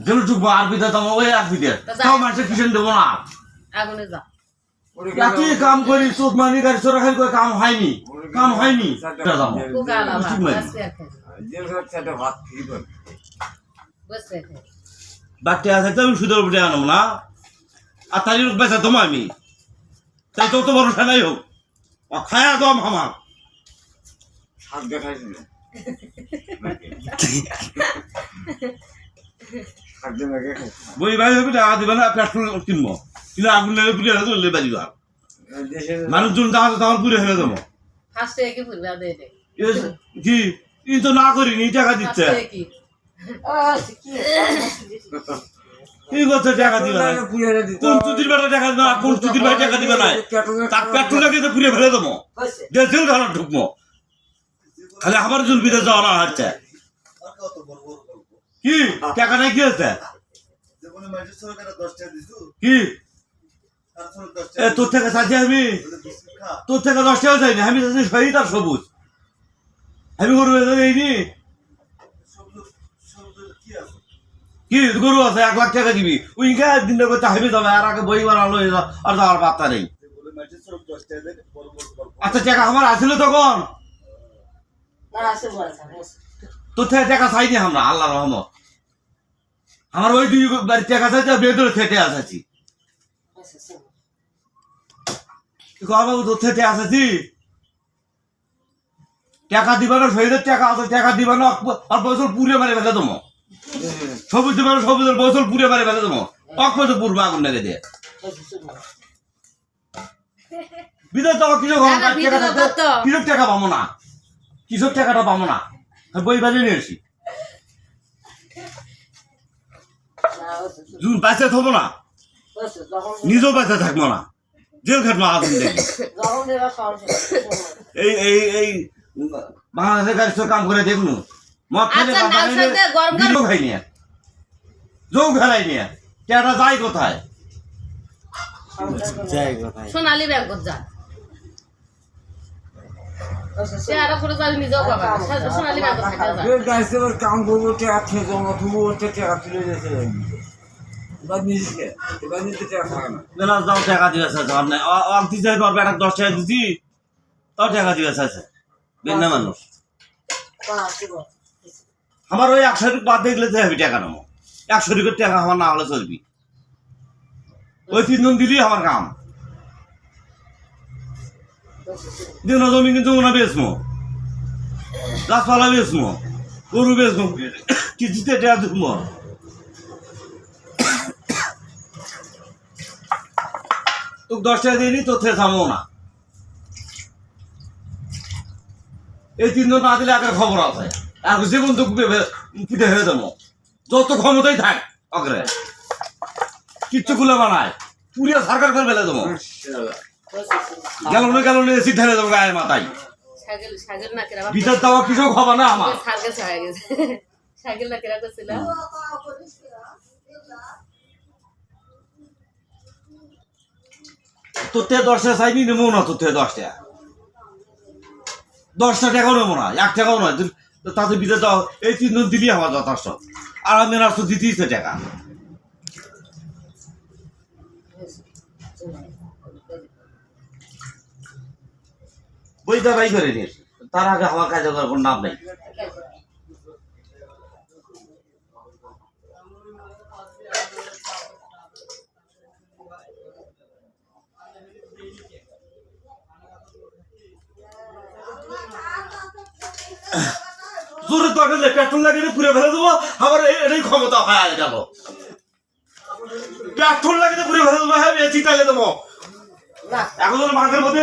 যেন ঢুকবো আর বিদা তোমার ওই এক বিদে তাও মানুষের কিষেন দেবো না আগুনে যা এতই কাম করি চোখ মানি গাড়ি চোরা খাই করে কাম হয়নি বাচ্চা আছে তো আমি সুদের উপরে আনবো না আর তাই বেচা তোমার আমি তাই তো তো ভরসা নাই হোক খায়া দম আমার বই ভাই হবে টাকা দিবে না পেট্রোল কিনবো কিন্তু আগুন লেগে পুড়ে হয়ে চললে বাড়ি মানুষজন যা আছে তখন পুড়ে হয়ে যাবো কি ই তো না করিনি টাকা দিচ্ছে কি করছে টাকা দিবে না কোন চুতির বেটা টাকা দিবে না কোন চুতির ভাই টাকা দিবে না তার পেট্রোল লাগে তো পুড়ে ফেলে দেবো জেল ঘানা ঢুকবো খালি আমার জুল বিদে যাওয়া না হচ্ছে কি টাকা নাই কি হচ্ছে কি তোর থেকে চাচ্ছি আমি তোর থেকে 10 টাকা চাইনি আমি চাচ্ছি শহীদ আর সবুজ আমি গরু এইনি কি গরু আছে 1 লাখ টাকা দিবি ওই দিন করতে হাবি যাবে আর আগে বই বানালো আর যাওয়ার পাত্তা নেই আচ্ছা টাকা আমার আসলে তখন তোর থেকে টাকা চাইনি আমরা আল্লাহ রহমত আমার ওই 2 বাড়ি টাকা চাইছে বেদরে খেটে আসাছি বাবু তোর থেকে আসাছি টাকা দিবা না শহীদের টাকা আছে টাকা দিবা না আর বছর পুড়ে মারে ফেলে দেবো সবুজ দিবা না সবুজের বছর পুড়ে মারে ফেলে দেবো বছর পুরবো আগুন লেগে দিয়ে বিদেশ যাওয়া কৃষক টাকা পাবো না কৃষক টাকাটা পাবো না বই বাজিয়ে নিয়ে এসি জুন বেঁচে থাকবো না নিজেও বেঁচে থাকবো না জেল খাটবো আগুন দেখি এই বাংলাদেশের গাড়ি কাম করে দেখুন মদ খাইলে খাই নিয়ে যৌ খেলাই নিয়ে টাকা যায় কোথায় সোনালী ব্যাংক যা কাম করবো টাকা খেয়ে জমা থুবো টাকা তুলে যেতে টাকা দিবে পারবে 10 টাকা দিচ্ছি তাও টাকা দিবে বেন্না মানুষ আমার ওই 100 টাকা বাদ দেখলে আমি টাকা নেবো 100 টাকা আমার না হলে চলবি ওই 3 জন দিলি আমার কাম দিন জমি কিন্তু ওনা বেচমো গাছপালা বেচমো গরু বেচমো কিছুতে টাকা ঢুকবো তোকে 10 টাকা দিয়ে নি তোর থেকে থামো না এই 3 জন না দিলে আগে খবর আছে আর যেমন তো পিঠে হয়ে যাবো যত ক্ষমতাই থাক অগ্রে কিচ্ছু গুলো বানায় পুরিয়া সরকার করে ফেলে দেবো গেল না এসি ঢেলে দেবো গায়ের মাথায় বিচার দেওয়া কৃষক হবে না আমার তোর থেকে 10 টাকা চাইনি নেবো না তোর থেকে 10 টাকা 10 টাকাও নেবো না 1 টাকাও নয় তাতে বিদেশ দাও এই 3 জন দিলি আমার যথেষ্ট আর আমি রাস্তা দিতেইছে টাকা বইটা বাই করে নিস তার আগে আমার কাজে করার কোনো নাম নেই জোরে দরকার পেট্রোল লাগিয়ে পুড়ে ফেলে দেবো আবার এটাই ক্ষমতা হয় গেল পেট্রোল লাগিয়ে পুড়ে ফেলে দেবো হ্যাঁ চিতালে দেবো এখন মাঠের মধ্যে